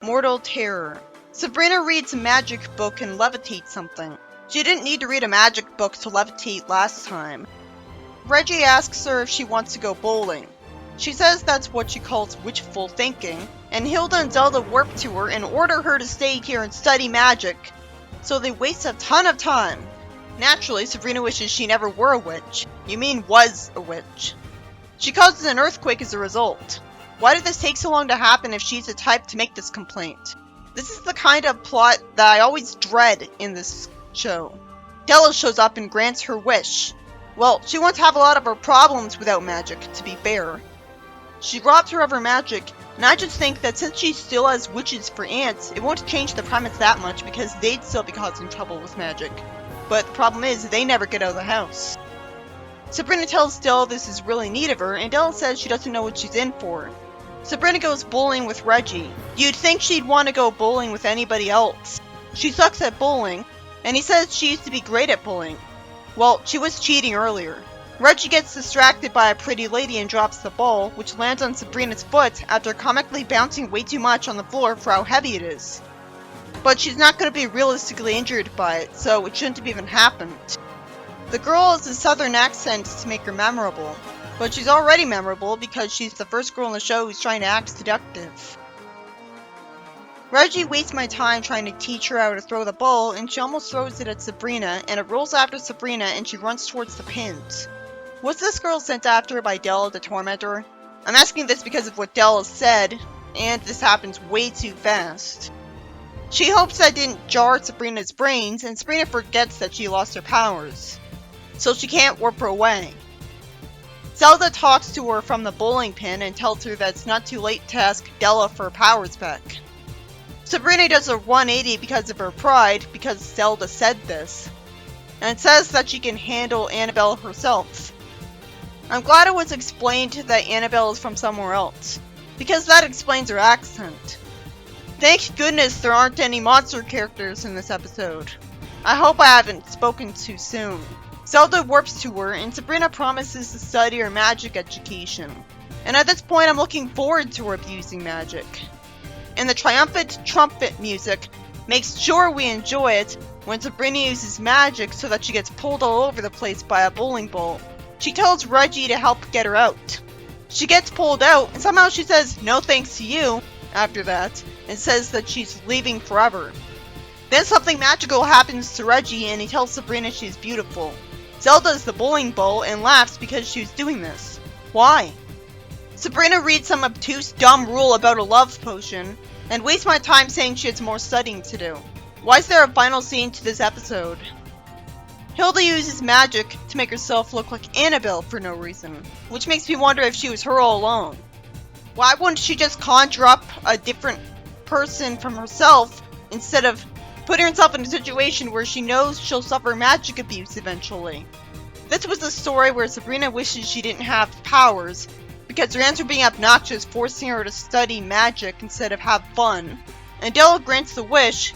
Mortal Terror. Sabrina reads a magic book and levitates something. She didn't need to read a magic book to levitate last time. Reggie asks her if she wants to go bowling. She says that's what she calls wishful thinking, and Hilda and Zelda warp to her and order her to stay here and study magic. So they waste a ton of time. Naturally, Sabrina wishes she never were a witch. You mean was a witch. She causes an earthquake as a result. Why did this take so long to happen if she's the type to make this complaint? This is the kind of plot that I always dread in this show. Della shows up and grants her wish. Well, she won't have a lot of her problems without magic, to be fair. She robs her of her magic, and I just think that since she still has witches for aunts, it won't change the premise that much because they'd still be causing trouble with magic. But the problem is, they never get out of the house. Sabrina tells Della this is really neat of her, and Della says she doesn't know what she's in for. Sabrina goes bowling with Reggie. You'd think she'd want to go bowling with anybody else. She sucks at bowling, and he says she used to be great at bowling. Well, she was cheating earlier. Reggie gets distracted by a pretty lady and drops the ball, which lands on Sabrina's foot after comically bouncing way too much on the floor for how heavy it is. But she's not going to be realistically injured by it, so it shouldn't have even happened. The girl has a southern accent to make her memorable, but she's already memorable because she's the first girl in the show who's trying to act seductive. Reggie wastes my time trying to teach her how to throw the ball, and she almost throws it at Sabrina, and it rolls after Sabrina and she runs towards the pins. Was this girl sent after by Della to torment her? I'm asking this because of what Della said, and this happens way too fast. She hopes that didn't jar Sabrina's brains, and Sabrina forgets that she lost her powers, so she can't warp her away. Zelda talks to her from the bowling pin and tells her that it's not too late to ask Della for her powers back. Sabrina does a 180 because of her pride, because Zelda said this, and says that she can handle Annabelle herself. I'm glad it was explained that Annabelle is from somewhere else, because that explains her accent. Thank goodness there aren't any monster characters in this episode. I hope I haven't spoken too soon. Zelda warps to her, and Sabrina promises to study her magic education. And at this point I'm looking forward to her abusing magic. And the triumphant trumpet music makes sure we enjoy it when Sabrina uses magic so that she gets pulled all over the place by a bowling ball. She tells Reggie to help get her out. She gets pulled out, and somehow she says no thanks to you after that, and says that she's leaving forever. Then something magical happens to Reggie and he tells Sabrina she's beautiful. Zelda is the bowling ball and laughs because she was doing this. Why? Sabrina reads some obtuse dumb rule about a love potion, and wastes my time saying she has more studying to do. Why is there a final scene to this episode? Hilda uses magic to make herself look like Annabelle for no reason, which makes me wonder if she was her all alone. Why wouldn't she just conjure up a different person from herself instead of putting herself in a situation where she knows she'll suffer magic abuse eventually? This was a story where Sabrina wishes she didn't have powers because her aunts were being obnoxious, forcing her to study magic instead of have fun. And Della grants the wish,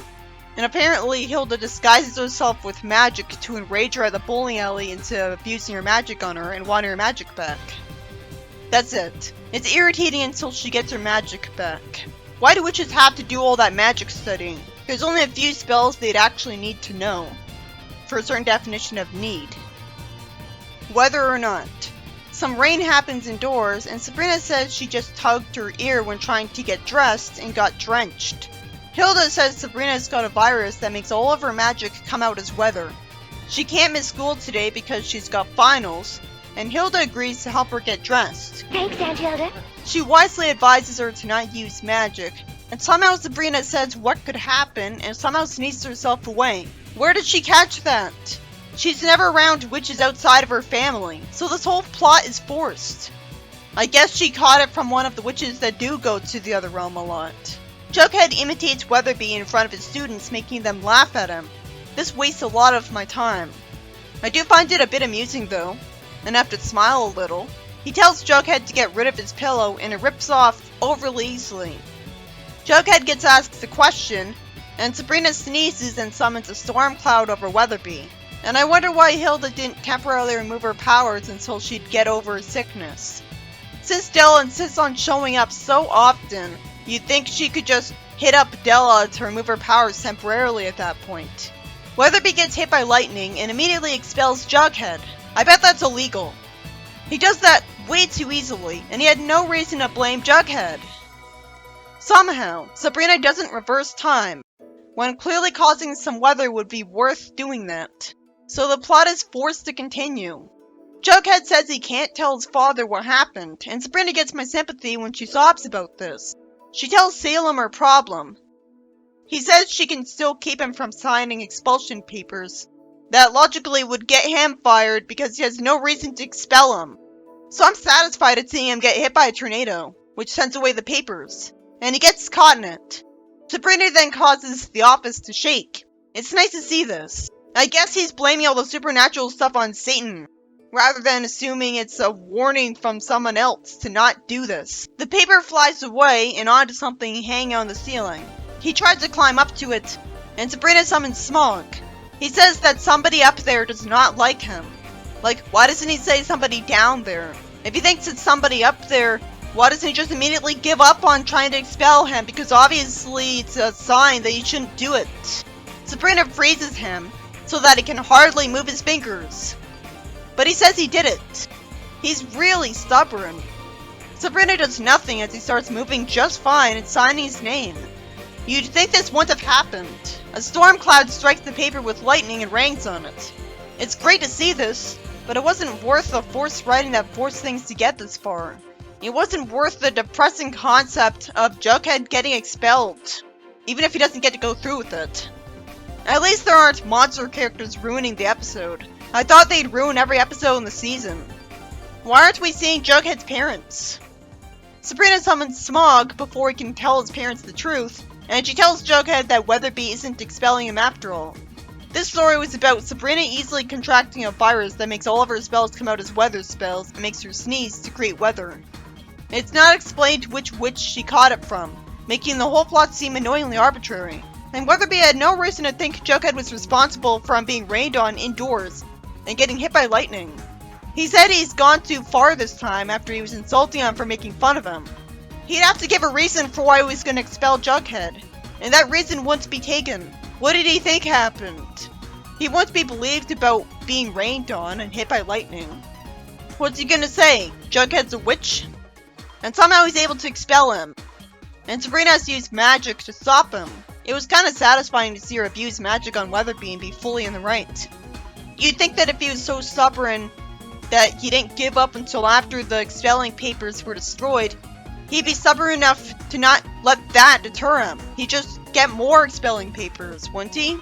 and apparently Hilda disguises herself with magic to enrage her at the bowling alley into abusing her magic on her and wanting her magic back. That's it. It's irritating until she gets her magic back. Why do witches have to do all that magic studying? There's only a few spells they'd actually need to know, for a certain definition of need. Whether or not. Some rain happens indoors, and Sabrina says she just tugged her ear when trying to get dressed and got drenched. Hilda says Sabrina's got a virus that makes all of her magic come out as weather. She can't miss school today because she's got finals, and Hilda agrees to help her get dressed. Thanks, Aunt Hilda. She wisely advises her to not use magic, and somehow Sabrina says what could happen and somehow sneaks herself away. Where did she catch that? She's never around witches outside of her family, so this whole plot is forced. I guess she caught it from one of the witches that do go to the other realm a lot. Jughead imitates Weatherby in front of his students, making them laugh at him. This wastes a lot of my time. I do find it a bit amusing though, and have to smile a little. He tells Jughead to get rid of his pillow, and it rips off overly easily. Jughead gets asked the question, and Sabrina sneezes and summons a storm cloud over Weatherby. And I wonder why Hilda didn't temporarily remove her powers until she'd get over her sickness. Since Della insists on showing up so often, you'd think she could just hit up Della to remove her powers temporarily at that point. Weatherby gets hit by lightning and immediately expels Jughead. I bet that's illegal. He does that way too easily, and he had no reason to blame Jughead. Somehow, Sabrina doesn't reverse time, when clearly causing some weather would be worth doing that. So the plot is forced to continue. Jughead says he can't tell his father what happened, and Sabrina gets my sympathy when she sobs about this. She tells Salem her problem. He says she can still keep him from signing expulsion papers. That logically would get him fired because he has no reason to expel him. So I'm satisfied at seeing him get hit by a tornado, which sends away the papers, and he gets caught in it. Sabrina then causes the office to shake. It's nice to see this. I guess he's blaming all the supernatural stuff on Satan, rather than assuming it's a warning from someone else to not do this. The paper flies away and onto something hanging on the ceiling. He tries to climb up to it, and Sabrina summons Smog. He says that somebody up there does not like him. Like, why doesn't he say somebody down there? If he thinks it's somebody up there, why doesn't he just immediately give up on trying to expel him? Because obviously it's a sign that he shouldn't do it. Sabrina freezes him so that he can hardly move his fingers. But he says he did it. He's really stubborn. Sabrina does nothing as he starts moving just fine and signing his name. You'd think this wouldn't have happened. A storm cloud strikes the paper with lightning and rains on it. It's great to see this, but it wasn't worth the forced writing that forced things to get this far. It wasn't worth the depressing concept of Jughead getting expelled, even if he doesn't get to go through with it. At least there aren't monster characters ruining the episode. I thought they'd ruin every episode in the season. Why aren't we seeing Jughead's parents? Sabrina summons Smog before he can tell his parents the truth, and she tells Jughead that Weatherby isn't expelling him after all. This story was about Sabrina easily contracting a virus that makes all of her spells come out as weather spells and makes her sneeze to create weather. It's not explained which witch she caught it from, making the whole plot seem annoyingly arbitrary. And Weatherby had no reason to think Jughead was responsible for him being rained on indoors and getting hit by lightning. He said he's gone too far this time after he was insulting him for making fun of him. He'd have to give a reason for why he was going to expel Jughead, and that reason wouldn't be taken. What did he think happened? He won't be believed about being rained on and hit by lightning. What's he gonna say? Jughead's a witch? And somehow he's able to expel him. And Sabrina has to use magic to stop him. It was kind of satisfying to see her abuse magic on Weatherby and be fully in the right. You'd think that if he was so stubborn that he didn't give up until after the expelling papers were destroyed, he'd be stubborn enough to not let that deter him. He'd just get more expelling papers, wouldn't he?